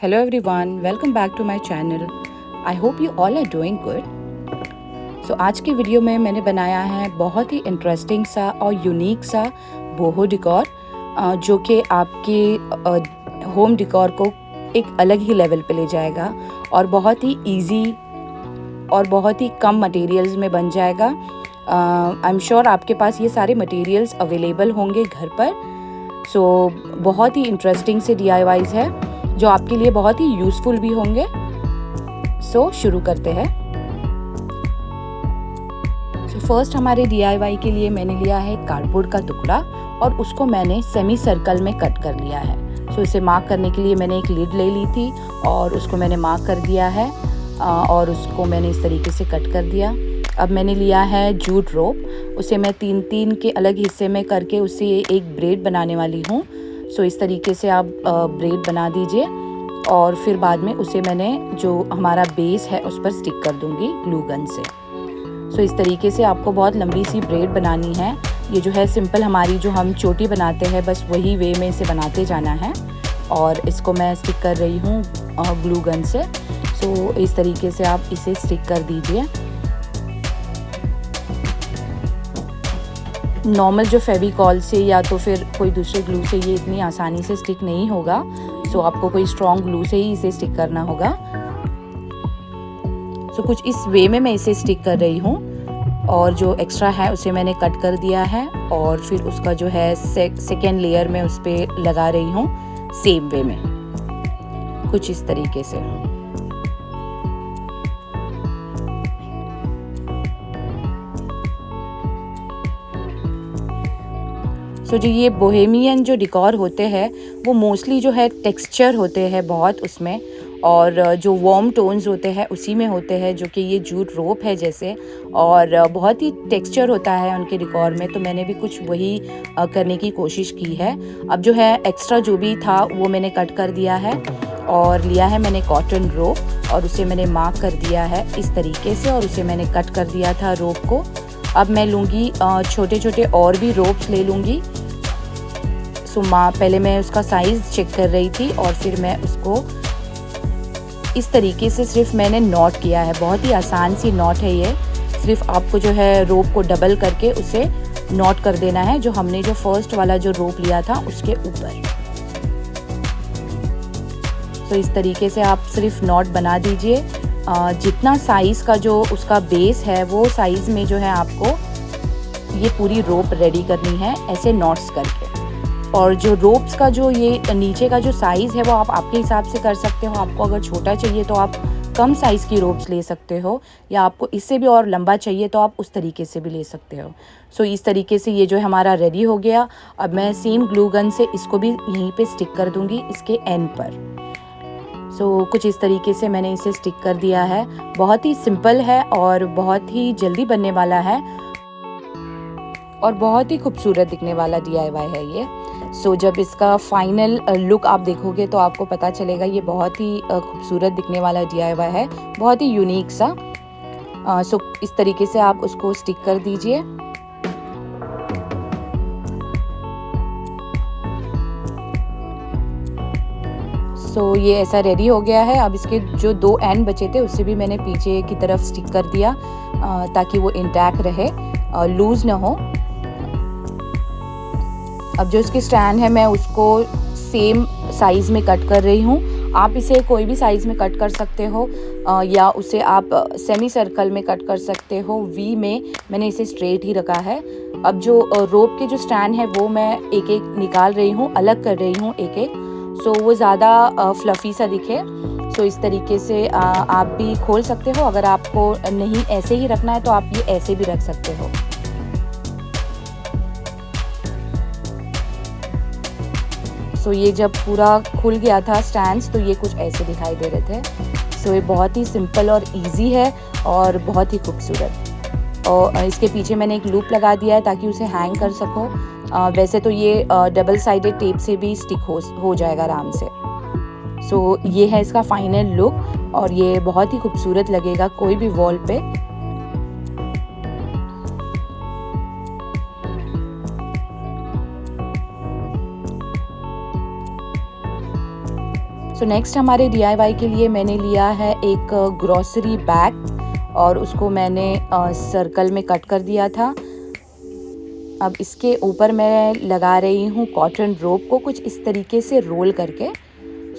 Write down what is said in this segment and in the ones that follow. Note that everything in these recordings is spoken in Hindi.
Hello everyone, welcome back to my channel. I hope you all are doing good. आज की वीडियो में मैंने बनाया है बहुत ही इंटरेस्टिंग सा और यूनिक सा बोहो डिकोर जो कि आपके होम डिकोर को एक अलग ही लेवल पे ले जाएगा और बहुत ही इजी और बहुत ही कम मटेरियल्स में बन जाएगा। आई एम श्योर आपके पास ये सारे मटेरियल्स अवेलेबल होंगे घर पर। बहुत ही इंटरेस्टिंग से DIYs है जो आपके लिए बहुत ही यूज़फुल भी होंगे। शुरू करते हैं। फर्स्ट हमारे DIY के लिए मैंने लिया है कार्डबोर्ड का टुकड़ा और उसको मैंने सेमी सर्कल में कट कर लिया है। इसे मार्क करने के लिए मैंने एक लीड ले ली थी और उसको मैंने मार्क कर दिया है और उसको मैंने इस तरीके से कट कर दिया। अब मैंने लिया है जूट रोप, उसे मैं 3-3 के अलग हिस्से में करके उसे एक ब्रेड बनाने वाली हूँ। इस तरीके से आप ब्रेड बना दीजिए और फिर बाद में उसे मैंने जो हमारा बेस है उस पर स्टिक कर दूँगी ग्लू गन से। इस तरीके से आपको बहुत लंबी सी ब्रेड बनानी है। ये जो है सिंपल हमारी जो हम चोटी बनाते हैं बस वही वे में इसे बनाते जाना है और इसको मैं स्टिक कर रही हूँ ग्लू गन से। इस तरीके से आप इसे स्टिक कर दीजिए। नॉर्मल जो फेविकॉल से या तो फिर कोई दूसरे ग्लू से ये इतनी आसानी से स्टिक नहीं होगा। आपको कोई स्ट्रॉन्ग ग्लू से ही इसे स्टिक करना होगा। कुछ इस वे में मैं इसे स्टिक कर रही हूँ और जो एक्स्ट्रा है उसे मैंने कट कर दिया है और फिर उसका जो है सेकेंड लेयर में उस पर लगा रही हूँ सेम वे में, कुछ इस तरीके से। जो ये बोहेमियन जो डिकोर होते हैं वो मोस्टली जो है टेक्सचर होते हैं बहुत उसमें, और जो वार्म टोन्स होते हैं उसी में होते हैं, जो कि ये जूट रोप है जैसे, और बहुत ही टेक्सचर होता है उनके डिकोर में। तो मैंने भी कुछ वही करने की कोशिश की है। अब जो है एक्स्ट्रा जो भी था वो मैंने कट कर दिया है और लिया है मैंने कॉटन रोप और उसे मैंने मार्क कर दिया है इस तरीके से और उसे मैंने कट कर दिया था रोप को। अब मैं लूँगी छोटे छोटे और भी रोप्स ले लूँगी। पहले मैं उसका साइज़ चेक कर रही थी और फिर मैं उसको इस तरीके से सिर्फ मैंने नॉट किया है। बहुत ही आसान सी नॉट है ये। सिर्फ आपको जो है रोप को डबल करके उसे नॉट कर देना है, जो हमने जो फर्स्ट वाला जो रोप लिया था उसके ऊपर। इस तरीके से आप सिर्फ नॉट बना दीजिए। जितना साइज़ का जो उसका बेस है वो साइज़ में जो है आपको ये पूरी रोप रेडी करनी है ऐसे नॉट्स करके। और जो रोप्स का जो ये नीचे का जो साइज़ है वो आप आपके हिसाब से कर सकते हो। आपको अगर छोटा चाहिए तो आप कम साइज़ की रोप्स ले सकते हो, या आपको इससे भी और लंबा चाहिए तो आप उस तरीके से भी ले सकते हो। इस तरीके से ये जो है हमारा रेडी हो गया। अब मैं सेम ग्लू गन से इसको भी यहीं पे स्टिक कर दूँगी इसके एंड पर। कुछ इस तरीके से मैंने इसे स्टिक कर दिया है। बहुत ही सिंपल है और बहुत ही जल्दी बनने वाला है और बहुत ही खूबसूरत दिखने वाला DIY है ये। जब इसका फाइनल लुक आप देखोगे तो आपको पता चलेगा ये बहुत ही खूबसूरत दिखने वाला DIY है, बहुत ही यूनिक सा। इस तरीके से आप उसको स्टिक कर दीजिए। ये ऐसा रेडी हो गया है। अब इसके जो 2 एंड बचे थे उसे भी मैंने पीछे की तरफ स्टिक कर दिया ताकि वो इंटैक्ट रहे, लूज ना हो। अब जो इसकी स्टैंड है मैं उसको सेम साइज़ में कट कर रही हूँ। आप इसे कोई भी साइज़ में कट कर सकते हो या उसे आप सेमी सर्कल में कट कर सकते हो। वी में मैंने इसे स्ट्रेट ही रखा है। अब जो रोप के जो स्टैंड है वो मैं एक एक निकाल रही हूँ, अलग कर रही हूँ एक एक, वो ज़्यादा फ्लफ़ी सा दिखे। इस तरीके से आप भी खोल सकते हो। अगर आपको नहीं ऐसे ही रखना है तो आप ये ऐसे भी रख सकते हो। ये जब पूरा खुल गया था स्टैंड्स तो ये कुछ ऐसे दिखाई दे रहे थे। ये बहुत ही सिंपल और इजी है और बहुत ही खूबसूरत। और इसके पीछे मैंने एक लूप लगा दिया है ताकि उसे हैंग कर सको। वैसे तो ये डबल साइडेड टेप से भी स्टिक हो जाएगा आराम से। ये है इसका फाइनल लुक और ये बहुत ही खूबसूरत लगेगा कोई भी वॉल पे। सो नेक्स्ट हमारे DIY के लिए मैंने लिया है एक ग्रॉसरी बैग और उसको मैंने सर्कल में कट कर दिया था। अब इसके ऊपर मैं लगा रही हूँ कॉटन रोप को कुछ इस तरीके से रोल करके।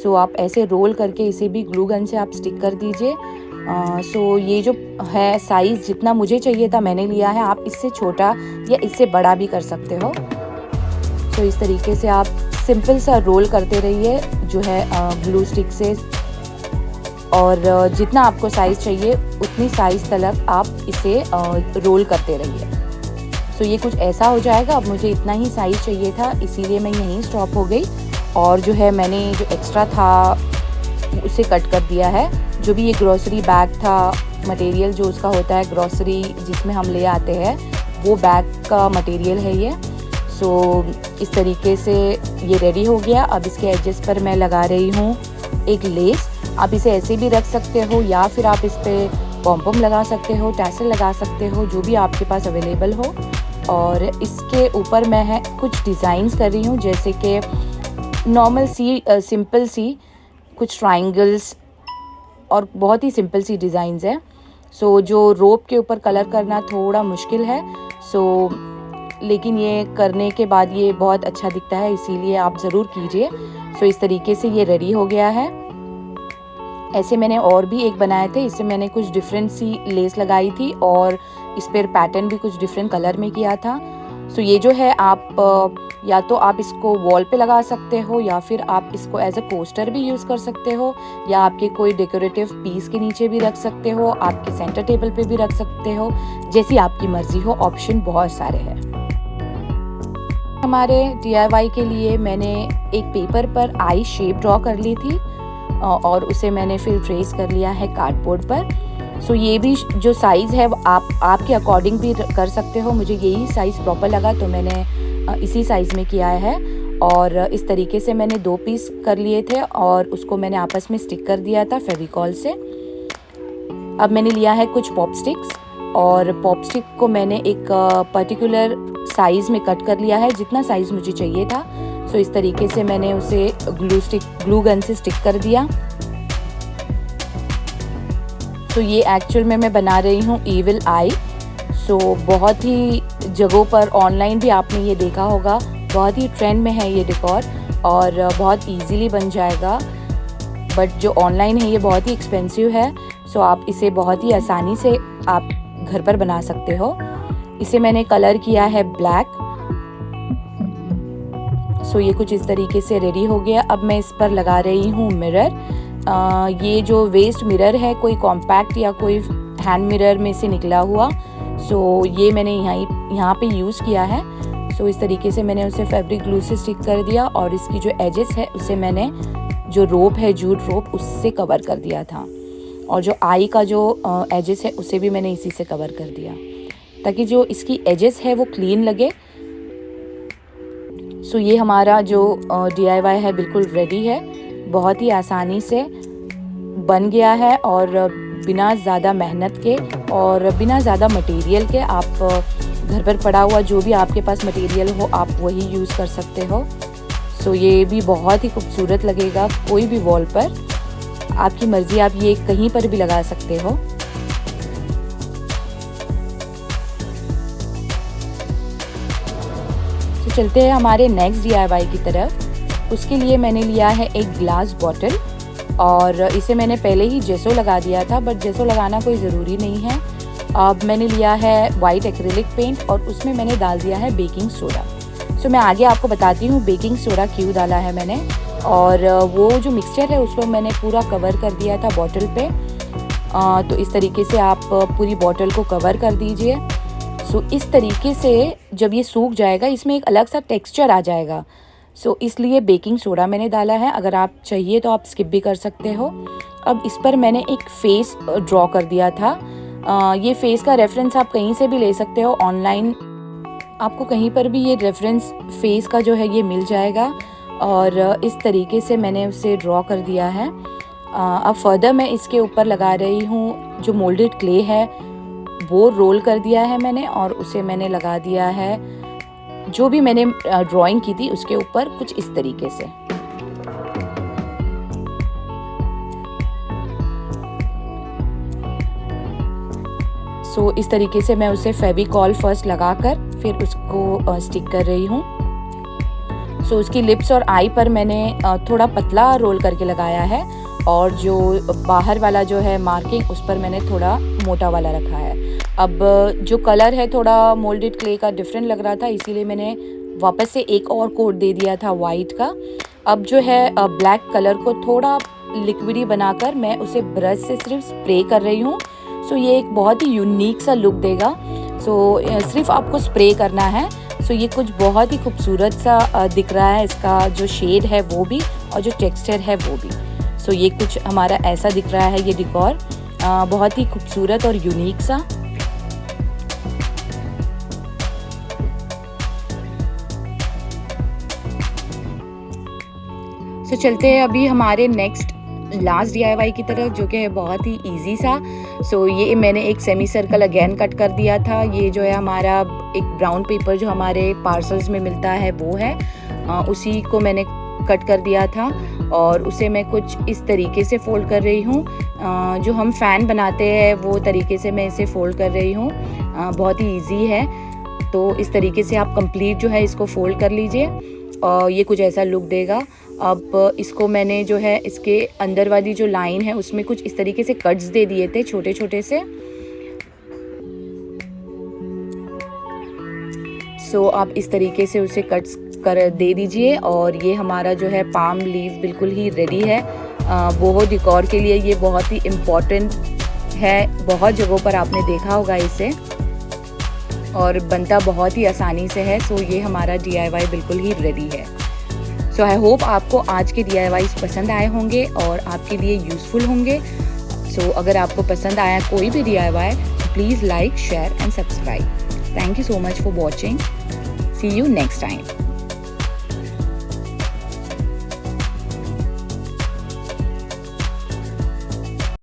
सो आप ऐसे रोल करके इसे भी ग्लू गन से आप स्टिक कर दीजिए। सो ये जो है साइज़ जितना मुझे चाहिए था मैंने लिया है, आप इससे छोटा या इससे बड़ा भी कर सकते हो। सो इस तरीके से आप सिंपल सा रोल करते रहिए जो है ग्लू स्टिक से, और जितना आपको साइज़ चाहिए उतनी साइज़ तक आप इसे रोल करते रहिए। सो ये कुछ ऐसा हो जाएगा। अब मुझे इतना ही साइज़ चाहिए था, इसीलिए मैं यहीं स्टॉप हो गई और जो है मैंने जो एक्स्ट्रा था उसे कट कर दिया है। जो भी ये ग्रॉसरी बैग था, मटेरियल जो उसका होता है ग्रॉसरी जिसमें हम ले आते हैं, वो बैग का मटेरियल है ये। सो इस तरीके से ये रेडी हो गया। अब इसके एजेस पर मैं लगा रही हूँ एक लेस। आप इसे ऐसे भी रख सकते हो या फिर आप इस पर पॉम-पॉम लगा सकते हो, टैसल लगा सकते हो, जो भी आपके पास अवेलेबल हो। और इसके ऊपर मैं है कुछ डिज़ाइंस कर रही हूँ, जैसे कि नॉर्मल सी सिंपल सी कुछ ट्रायंगल्स और बहुत ही सिंपल सी डिज़ाइंस है। सो जो रोप के ऊपर कलर करना थोड़ा मुश्किल है, सो लेकिन ये करने के बाद ये बहुत अच्छा दिखता है, इसीलिए आप ज़रूर कीजिए। सो इस तरीके से ये रेडी हो गया है। ऐसे मैंने और भी एक बनाए थे, इससे मैंने कुछ डिफरेंट सी लेस लगाई थी और इस पर पैटर्न भी कुछ डिफरेंट कलर में किया था। सो ये जो है आप या तो आप इसको वॉल पे लगा सकते हो या फिर आप इसको एज अ कोस्टर भी यूज़ कर सकते हो, या आपके कोई डेकोरेटिव पीस के नीचे भी रख सकते हो, आपके सेंटर टेबल पे भी रख सकते हो, जैसी आपकी मर्जी हो। ऑप्शन बहुत सारे हैं। हमारे DIY के लिए मैंने एक पेपर पर आई शेप ड्रॉ कर ली थी और उसे मैंने फिर ट्रेस कर लिया है कार्डबोर्ड पर। सो ये भी जो साइज़ है आप आपके अकॉर्डिंग भी कर सकते हो। मुझे यही साइज़ प्रॉपर लगा तो मैंने इसी साइज़ में किया है। और इस तरीके से मैंने 2 पीस कर लिए थे और उसको मैंने आपस में स्टिक कर दिया था फेविकॉल से। अब मैंने लिया है कुछ पॉप स्टिक्स और पॉप स्टिक को मैंने एक पर्टिकुलर साइज़ में कट कर लिया है, जितना साइज़ मुझे चाहिए था। सो इस तरीके से मैंने उसे ग्लू गन से स्टिक कर दिया। तो ये एक्चुअल में मैं बना रही हूँ ईविल आई। सो बहुत ही जगहों पर ऑनलाइन भी आपने ये देखा होगा, बहुत ही ट्रेंड में है ये डेकोर और बहुत इजीली बन जाएगा। बट जो ऑनलाइन है ये बहुत ही एक्सपेंसिव है। सो आप इसे बहुत ही आसानी से आप घर पर बना सकते हो। इसे मैंने कलर किया है ब्लैक। सो ये कुछ इस तरीके से रेडी हो गया। अब मैं इस पर लगा रही हूँ मिरर। ये जो वेस्ट मिरर है, कोई कॉम्पैक्ट या कोई हैंड मिरर में से निकला हुआ। सो ये मैंने यहाँ पे यूज़ किया है। सो इस तरीके से मैंने उसे फैब्रिक ग्लू से स्टिक कर दिया और इसकी जो एजेस है उसे मैंने जो रोप है जूट रोप उससे कवर कर दिया था, और जो आई का जो एजेस है उसे भी मैंने इसी से कवर कर दिया ताकि जो इसकी एजेस है वो क्लीन लगे। सो ये हमारा जो DIY है बिल्कुल रेडी है, बहुत ही आसानी से बन गया है और बिना ज़्यादा मेहनत के और बिना ज़्यादा मटेरियल के आप घर पर पड़ा हुआ जो भी आपके पास मटेरियल हो आप वही यूज़ कर सकते हो। सो ये भी बहुत ही खूबसूरत लगेगा कोई भी वॉल पर, आपकी मर्ज़ी, आप ये कहीं पर भी लगा सकते हो। तो चलते हैं हमारे नेक्स्ट DIY की तरफ। उसके लिए मैंने लिया है एक ग्लास बॉटल और इसे मैंने पहले ही जेसो लगा दिया था, बट जेसो लगाना कोई ज़रूरी नहीं है। अब मैंने लिया है वाइट एक्रिलिक पेंट और उसमें मैंने डाल दिया है बेकिंग सोडा। सो मैं आगे आपको बताती हूँ बेकिंग सोडा क्यों डाला है मैंने। और वो जो मिक्सचर है उसको मैंने पूरा कवर कर दिया था बॉटल पे। तो इस तरीके से आप पूरी बॉटल को कवर कर दीजिए। सो इस तरीके से जब ये सूख जाएगा इसमें एक अलग सा टेक्सचर आ जाएगा। सो इसलिए बेकिंग सोडा मैंने डाला है। अगर आप चाहिए तो आप स्किप भी कर सकते हो। अब इस पर मैंने एक फेस ड्रॉ कर दिया था। ये फेस का रेफरेंस आप कहीं से भी ले सकते हो, ऑनलाइन आपको कहीं पर भी ये रेफरेंस फेस का जो है ये मिल जाएगा। और इस तरीके से मैंने उसे ड्रॉ कर दिया है। अब फर्दर मैं इसके ऊपर लगा रही हूँ जो मोल्डेड क्ले है वो रोल कर दिया है मैंने और उसे मैंने लगा दिया है जो भी मैंने ड्राइंग की थी उसके ऊपर कुछ इस तरीके से। सो इस तरीके से मैं उसे फेविकॉल फर्स्ट लगाकर फिर उसको स्टिक कर रही हूँ। सो उसकी लिप्स और आई पर मैंने थोड़ा पतला रोल करके लगाया है और जो बाहर वाला जो है मार्किंग उस पर मैंने थोड़ा मोटा वाला रखा है। अब जो कलर है थोड़ा मोल्डेड क्ले का डिफरेंट लग रहा था, इसीलिए मैंने वापस से एक और कोट दे दिया था वाइट का। अब जो है ब्लैक कलर को थोड़ा लिक्विडी बनाकर मैं उसे ब्रश से सिर्फ स्प्रे कर रही हूँ। सो ये एक बहुत ही यूनिक सा लुक देगा। सो सिर्फ आपको स्प्रे करना है। सो ये कुछ बहुत ही खूबसूरत सा दिख रहा है, इसका जो शेड है वो भी और जो टेक्सचर है वो भी। सो ये कुछ हमारा ऐसा दिख रहा है ये डिकोर, बहुत ही खूबसूरत और यूनिक सा। सो चलते हैं अभी हमारे नेक्स्ट लास्ट DIY की तरफ, जो कि है बहुत ही इजी सा। सो ये मैंने एक सेमी सर्कल अगेन कट कर दिया था। ये जो है हमारा एक ब्राउन पेपर जो हमारे पार्सल्स में मिलता है वो है, उसी को मैंने कट कर दिया था और उसे मैं कुछ इस तरीके से फोल्ड कर रही हूँ। जो हम फ़ैन बनाते हैं वो तरीके से मैं इसे फोल्ड कर रही हूँ। बहुत ही ईजी है। तो इस तरीके से आप कंप्लीट जो है इसको फोल्ड कर लीजिए और ये कुछ ऐसा लुक देगा। अब इसको मैंने जो है इसके अंदर वाली जो लाइन है उसमें कुछ इस तरीके से कट्स दे दिए थे छोटे छोटे से। सो आप इस तरीके से उसे कट्स कर दे दीजिए और ये हमारा जो है पाम लीव बिल्कुल ही रेडी है। बोहो डिकोर के लिए ये बहुत ही इम्पॉर्टेंट है, बहुत जगहों पर आपने देखा होगा इसे और बनता बहुत ही आसानी से है। सो ये हमारा DIY बिल्कुल ही रेडी है। सो आई होप आपको आज के DIYs पसंद आए होंगे और आपके लिए यूज़फुल होंगे। सो अगर आपको पसंद आया कोई भी DIY please like, share and subscribe. Thank you so much for watching. See you next time.